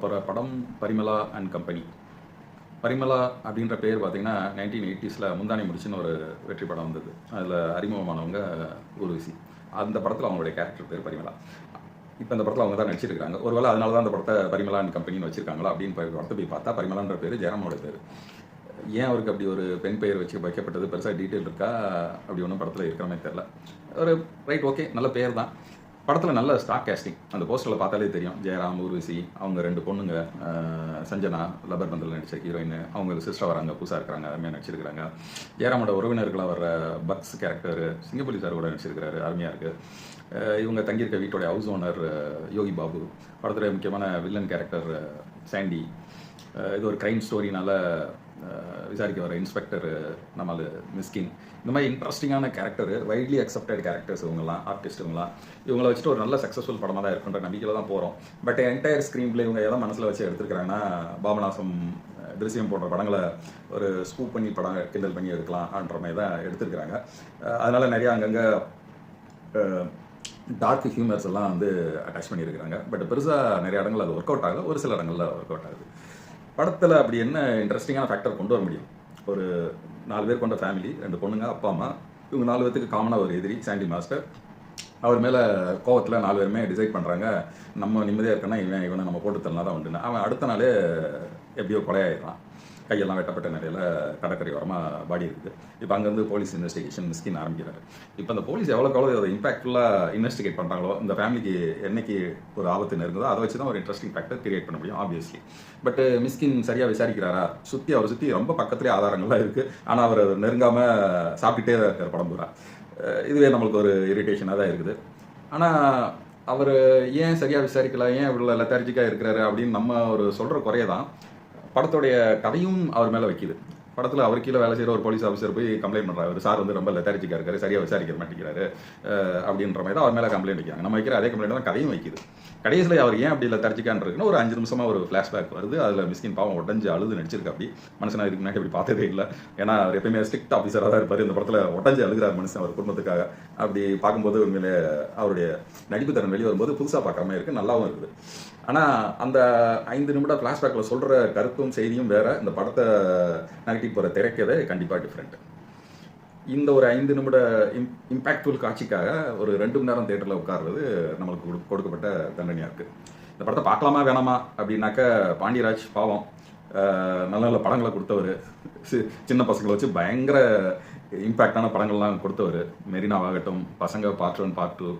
போகிற படம் Parimala and company. Parimala அப்படின்ற பேர் பார்த்தீங்கன்னா 1980s முந்தானி முடிச்சுன்னு ஒரு வெற்றி படம் வந்தது. அதில் அறிமுகமானவங்க ஊர்வசி. அந்த படத்தில் அவங்களுடைய கேரக்டர் பேர் பரிமளா. இப்போ அந்த படத்தில் அவங்க தான் நடிச்சிருக்காங்க. ஒருவேளை அதனால தான் அந்த படத்தை பரிமளா அண்ட் கம்பெனின்னு வச்சிருக்காங்களா அப்படின்னு படத்தை போய் பார்த்தா பரிமளான்ற பேர் ஜெயராமோட பேர். ஏன் அவருக்கு அப்படி ஒரு பெண் பெயர் வச்சு வைக்கப்பட்டது பெருசாக டீட்டெயில் இருக்கா அப்படி ஒன்றும் படத்தில் இருக்கிற மாதிரி தெரில. ஒரு ரைட், ஓகே, நல்ல பேர் தான். படத்தில் நல்ல ஸ்டாக் கேஸ்டிங். அந்த போஸ்டரில் பார்த்தாலே தெரியும். ஜெயராம், ஊர்வசி, அவங்க 2 பொண்ணுங்க, சஞ்சனா லபர் பந்தில் நடிச்ச ஹீரோயின், அவங்க சிஸ்டர் வராங்க, புதுசாக இருக்கிறாங்க, அருமையாக நடிச்சிருக்கிறாங்க. ஜெயராமோட உறவினர்களாக வர பக்ஸ் கேரக்டர் சிங்கப்பள்ளி சார் கூட நடிச்சிருக்கிறாரு, அருமையாக இருக்குது. இவங்க தங்கியிருக்க வீட்டோடைய ஹவுஸ் ஓனர் யோகி பாபு. படத்தில் முக்கியமான வில்லன் கேரக்டர் சாண்டி. இது ஒரு க்ரைம் ஸ்டோரினால விசாரிக்க வர இன்ஸ்பெக்டர் நம்மளு மிஸ்கின். இந்த மாதிரி இன்ட்ரெஸ்டிங்கான கேரக்டர், வைட்லி அக்செப்டட் கேரக்டர்ஸ் இவங்கலாம், ஆர்டிஸ்ட் இவங்களாம். இவங்களை வச்சுட்டு ஒரு நல்ல சக்ஸஸ்ஃபுல் படமாக தான் இருக்குன்ற நம்பிக்கையில் தான் போகிறோம். பட் என்டையர் ஸ்க்ரீன் பிளே இவங்க எதை மனசில் வச்சு எடுத்துருக்கிறாங்கன்னா, பாபநாசம், திருசியம் போன்ற படங்களை ஒரு ஸ்கூப் பண்ணி படம் கிண்டல் பண்ணி எடுக்கலாம்ன்ற மாதிரி தான் எடுத்துருக்கிறாங்க. அதனால் நிறையா அங்கங்கே டார்க் ஹியூமர்ஸ் எல்லாம் அட்டாச் பண்ணியிருக்கிறாங்க. பட் பெருசாக நிறைய இடங்கள் அது ஒர்க் அவுட் ஆகலை, ஒரு சில இடங்களில் ஒர்க் அவுட் ஆகுது. படத்தில் அப்படி என்ன இன்ட்ரெஸ்டிங்கான ஃபேக்டர் கொண்டு வர முடியும்? ஒரு 4 பேர் கொண்ட ஃபேமிலி, 2 பொண்ணுங்க, அப்பா அம்மா. இவங்க 4 பேருக்கு காமனாக ஒரு எதிரி சாண்டி மாஸ்டர். அவர் மேலே கோவத்தில் 4 பேருமே டிசைட் பண்ணுறாங்க, நம்ம நிம்மதியாக இருக்கனா இவனை நம்ம போட்டு தரலாம் தான் உண்டுன்னு. அவன் அடுத்த நாளே எப்படியோ கொலையாயிடுறான். கையெல்லாம் வெட்டப்பட்ட நிலையில் கடற்கரை வரமாக பாடி இருக்குது. இப்போ அங்கேருந்து போலீஸ் இன்வெஸ்டிகேஷன் மிஸ்கின் ஆரம்பிக்கிறாரு. இப்போ அந்த போலீஸ் எவ்வளோ அதை இம்பாக்ட்ஃபுல்லாக இன்வெஸ்டிகேட் பண்ணுறாங்களோ, இந்த ஃபேமிலிக்கு என்னைக்கு ஒரு ஆபத்து நெருங்குதோ அதை வச்சு தான் ஒரு இன்ட்ரெஸ்டிங் ஃபேக்டர் கிரியேட் பண்ண முடியும் ஆப்வியஸ்லி. பட் மிஸ்கின் சரியாக விசாரிக்கிறாரா? அவரை சுற்றி ரொம்ப பக்கத்துலேயே ஆதாரங்கள்லாம் இருக்குது. ஆனால் அவர் நெருங்காமல் சாப்பிட்டுட்டே தான் இருக்கிற படம் பூரா. இதுவே நம்மளுக்கு ஒரு இரிட்டேஷனாக தான் இருக்குது. ஆனால் அவர் ஏன் சரியாக விசாரிக்கல, ஏன் இவ்வளோ லெத்தார்ஜிக்காக இருக்கிறாரு அப்படின்னு நம்ம ஒரு சொல்கிற குறைய தான் படத்துடைய கதையும் அவர் மேலே வைக்கிது. படத்தில் அவர் கீழே வேலை செய்கிற ஒரு போலீஸ் ஆஃபீஸர் போய் கம்ப்ளைண்ட் பண்ணுறாரு, சார் ரொம்ப லெத்தார்ஜிக்காக இருக்காரு, சரியாக விசாரிக்க மாட்டேங்கிறாரு அப்படின்ற மாதிரி தான் அவர் மேலே கம்ப்ளைண்ட் வைக்கிறாங்க. நம்ம வைக்கிற அதே கம்ப்ளைண்ட் தான் கதையும் வைக்கிது. கடைசியில் அவர் ஏன் அப்படி லெத்தார்ஜிக்கான்னு இருக்குன்னு ஒரு 5 நிமிஷமாக ஒரு ஃப்ளாஷ்பேக் வருது. அதில் மிஸ்கின் பாவம் உடஞ்சு அழுது நடிச்சிருக்கு. அப்படி மனுஷனா இதுக்கு முன்னாடி அப்படி பார்த்ததே இல்லை. ஏன்னா அவர் எப்பயுமே ஸ்ட்ரிக்ட் ஆஃபீஸராக தான் இருப்பார். இந்த படத்தில் உடஞ்சு அழுகிறார் மனுஷன் அவர் குடும்பத்துக்காக. அப்படி பார்க்கும்போது உண்மையிலே அவருடைய நடிப்பு திறன் வெளியே வரும்போது புதுசாக பார்க்குற மாதிரி இருக்குது, நல்லாவும் இருக்குது. ஆனால் அந்த 5 நிமிட ஃப்ளாஷ்பேக்கில் சொல்கிற கருத்தும் செய்தியும் வேறு, இந்த படத்தை நகட்டி போகிற திரைக்கதை கண்டிப்பாக டிஃப்ரெண்ட். இந்த ஒரு 5 நிமிட இம்பேக்ட்ஃபுல் காட்சிக்காக ஒரு 2 மணி நேரம் தேட்டரில் உட்கார்றது நம்மளுக்கு கொடுக்கப்பட்ட தண்டனையாக இருக்குது. இந்த படத்தை பார்க்கலாமா வேணாமா அப்படின்னாக்க, பாண்டியராஜ் பாவம் நல்ல நல்ல படங்களை கொடுத்தவர், சின்ன பசங்களை வச்சு பயங்கர இம்பேக்டான படங்கள்லாம் கொடுத்தவர். மெரினாவாகட்டும், பசங்க பார்ட் 1 பார்ட் 2,